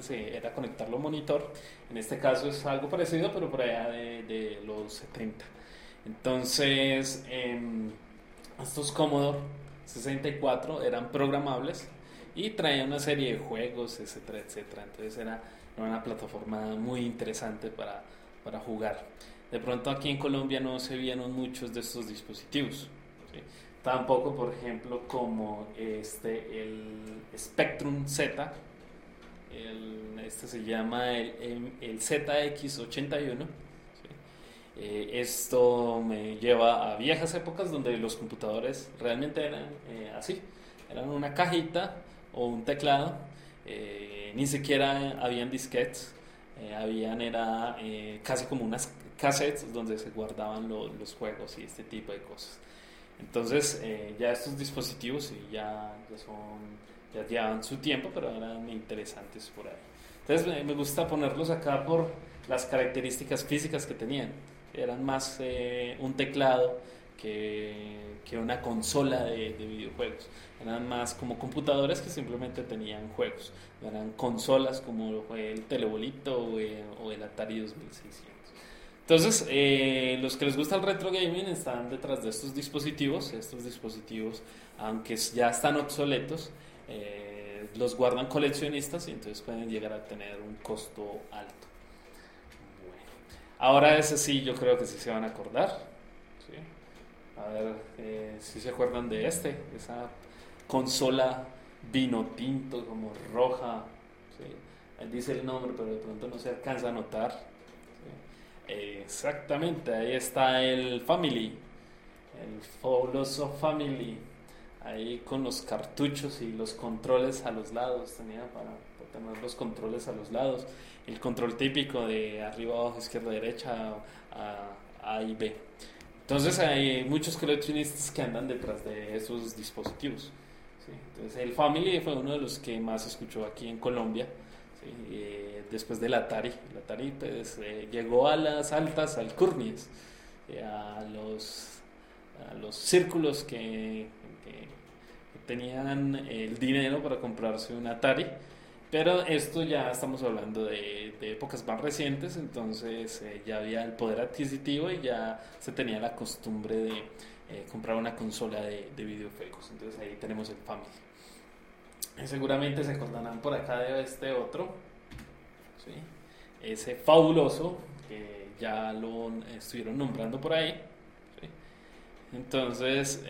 antes era conectarlo a un monitor. En este caso es algo parecido, pero por allá de los 70. Entonces, estos Commodore 64 eran programables y traían una serie de juegos, etcétera, etcétera. Entonces era una plataforma muy interesante para jugar. De pronto aquí en Colombia no se vieron muchos de estos dispositivos. ¿Sí? Tampoco, por ejemplo, como el Spectrum Z, este se llama el ZX81. ¿Sí? Esto me lleva a viejas épocas donde los computadores realmente eran así, eran una cajita o un teclado, ni siquiera habían disquetes, casi como unas cassettes donde se guardaban los juegos y este tipo de cosas. Entonces ya estos dispositivos sí, ya llevan su tiempo, pero eran interesantes por ahí. Entonces me gusta ponerlos acá por las características físicas que tenían. Eran más un teclado que una consola de videojuegos. Eran más como computadores que simplemente tenían juegos. No eran consolas como lo fue el Telebolito o el Atari 2600. Entonces, los que les gusta el retro gaming están detrás de estos dispositivos. Estos dispositivos, aunque ya están obsoletos, los guardan coleccionistas y entonces pueden llegar a tener un costo alto. Bueno, ahora ese sí, yo creo que sí se van a acordar. ¿Sí? A ver si se acuerdan de esa consola vino tinto, como roja. ¿Sí? Ahí dice el nombre, pero de pronto no se alcanza a notar. ¿Sí? Exactamente, ahí está el Family, el fabuloso Family, ahí con los cartuchos y los controles a los lados, tenía para tener los controles a los lados, el control típico de arriba, abajo, izquierda, derecha, A y B. Entonces hay muchos coleccionistas que andan detrás de esos dispositivos. ¿Sí? Entonces el Family fue uno de los que más escuchó aquí en Colombia. ¿Sí? Después del Atari. El Atari pues, llegó a las altas alcurnias, a los círculos que tenían el dinero para comprarse un Atari. Pero esto ya estamos hablando de épocas más recientes, entonces ya había el poder adquisitivo y ya se tenía la costumbre de comprar una consola de videojuegos. Entonces ahí tenemos el Family. Seguramente se acordarán por acá de este otro, ¿sí? Ese fabuloso que ya lo estuvieron nombrando por ahí. ¿Sí? Entonces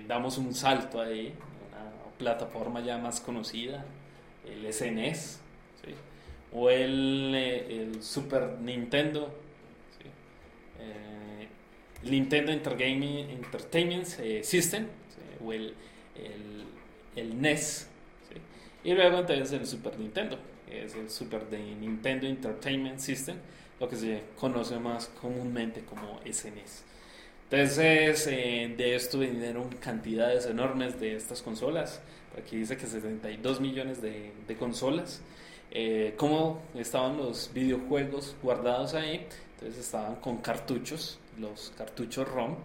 damos un salto ahí, una plataforma ya más conocida, el SNES, ¿sí? O el Super Nintendo, ¿sí? El Nintendo Entertainment System, ¿sí? O el NES, ¿sí? Y luego entonces el Super Nintendo, que es el Super de Nintendo Entertainment System, lo que se conoce más comúnmente como SNES. Entonces, de esto vinieron cantidades enormes de estas consolas. Aquí dice que 72 millones de consolas. ¿Cómo estaban los videojuegos guardados ahí? Entonces estaban con cartuchos, los cartuchos ROM,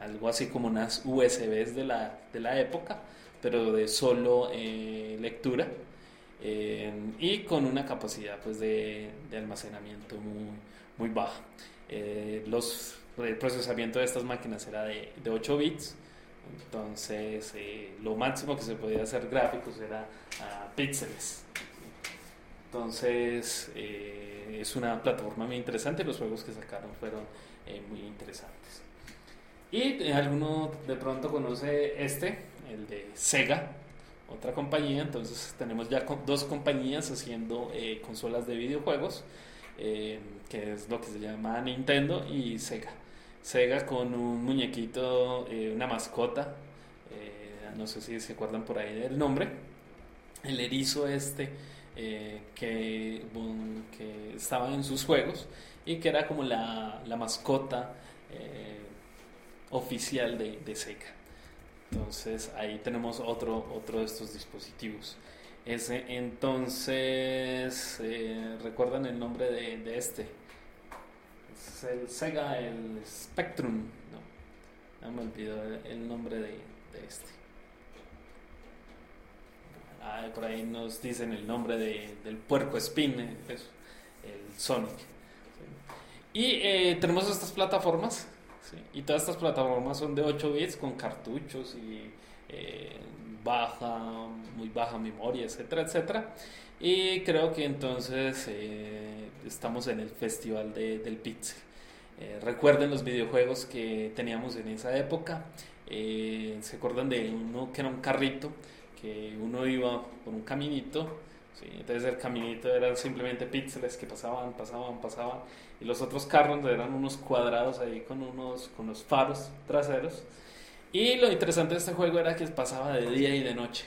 algo así como unas USBs de la época, pero de solo lectura, y con una capacidad pues, de almacenamiento muy baja. El procesamiento de estas máquinas era de 8 bits, entonces lo máximo que se podía hacer gráficos era píxeles. Entonces es una plataforma muy interesante, los juegos que sacaron fueron muy interesantes. Y alguno de pronto conoce el de Sega, otra compañía. Entonces tenemos ya dos compañías haciendo consolas de videojuegos, que es lo que se llama Nintendo y Sega. Sega con un muñequito, una mascota, no sé si se acuerdan por ahí del nombre, el erizo que estaba en sus juegos y que era como la mascota oficial de Sega. Entonces ahí tenemos otro de estos dispositivos. Entonces, ¿recuerdan el nombre de este? Es el Sega, el Spectrum. No me olvido el nombre de este. por ahí nos dicen el nombre del puerco espín, eso, el Sonic. ¿Sí? Y tenemos estas plataformas, ¿sí? Y todas estas plataformas son de 8 bits con cartuchos y muy baja memoria, etcétera, etcétera. Y creo que entonces estamos en el festival del pixel. Recuerden los videojuegos que teníamos en esa época. ¿Se acuerdan de uno que era un carrito? Que uno iba por un caminito, ¿sí? Entonces el caminito era simplemente píxeles que pasaban, y los otros carros eran unos cuadrados ahí con los faros traseros. Y lo interesante de este juego era que pasaba de día y de noche.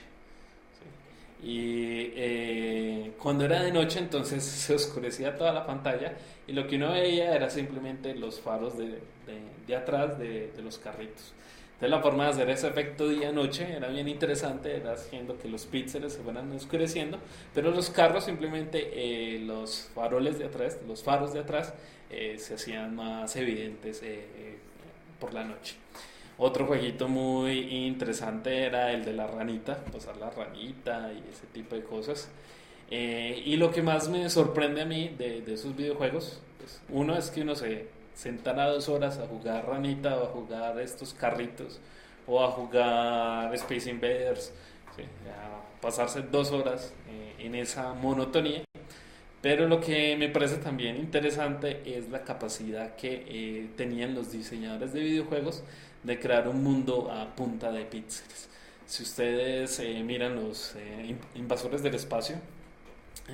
¿Sí? Y cuando era de noche entonces se oscurecía toda la pantalla y lo que uno veía era simplemente los faros de atrás de los carritos. Entonces la forma de hacer ese efecto día-noche era bien interesante, era haciendo que los píxeles se fueran oscureciendo, pero los carros simplemente los faroles de atrás, los faros de atrás se hacían más evidentes por la noche. Otro jueguito muy interesante era el de la ranita, pasar la ranita y ese tipo de cosas. Y lo que más me sorprende a mí de esos videojuegos, pues, uno es que uno se sentara 2 horas a jugar ranita o a jugar estos carritos o a jugar Space Invaders, ¿sí? A pasarse 2 horas en esa monotonía. Pero lo que me parece también interesante es la capacidad que tenían los diseñadores de videojuegos de crear un mundo a punta de píxeles. Si ustedes miran los invasores del espacio,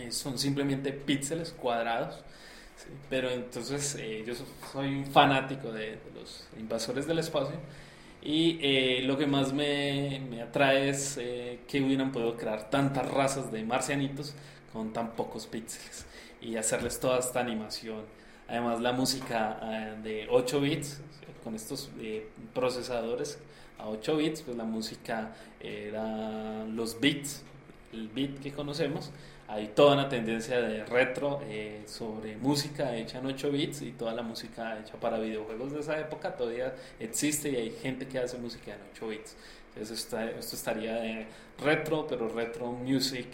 son simplemente píxeles cuadrados. Sí, pero entonces yo soy un fanático de los invasores del espacio y lo que más me atrae es que hubieran podido crear tantas razas de marcianitos con tan pocos píxeles y hacerles toda esta animación. Además la música de 8 bits, ¿sí? Con estos procesadores a 8 bits, pues la música era los bits, el bit que conocemos. Hay toda una tendencia de retro sobre música hecha en 8 bits y toda la música hecha para videojuegos de esa época todavía existe y hay gente que hace música en 8 bits. Entonces esto estaría de retro, pero retro music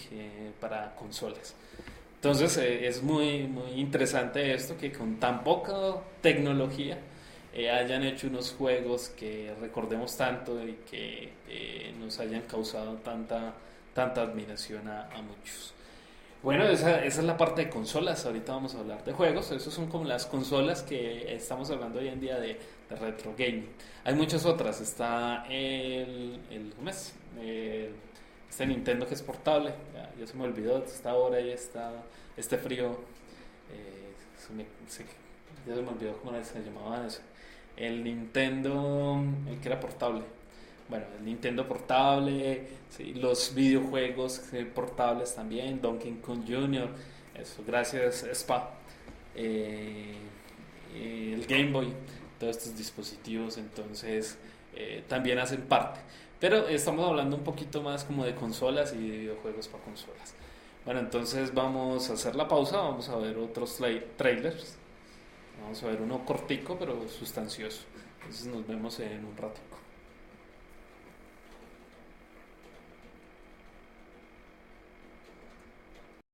para consolas. Entonces es muy, muy interesante esto que con tan poca tecnología hayan hecho unos juegos que recordemos tanto y que nos hayan causado tanta admiración a muchos. Bueno, esa es la parte de consolas. Ahorita vamos a hablar de juegos. Esas son como las consolas que estamos hablando hoy en día de retro gaming. Hay muchas otras. Está ¿cómo es? Este Nintendo que es portable. Ya se me olvidó. Está ahora y está este frío. Ya se me olvidó cómo se llamaba eso. El Nintendo, el que era portable. Bueno, el Nintendo portable, sí, los videojuegos portables también, Donkey Kong Jr., eso, gracias Spa, el Game Boy, todos estos dispositivos, entonces también hacen parte. Pero estamos hablando un poquito más como de consolas y de videojuegos para consolas. Bueno, entonces vamos a hacer la pausa, vamos a ver otros trailers, vamos a ver uno cortico pero sustancioso. Entonces nos vemos en un ratico.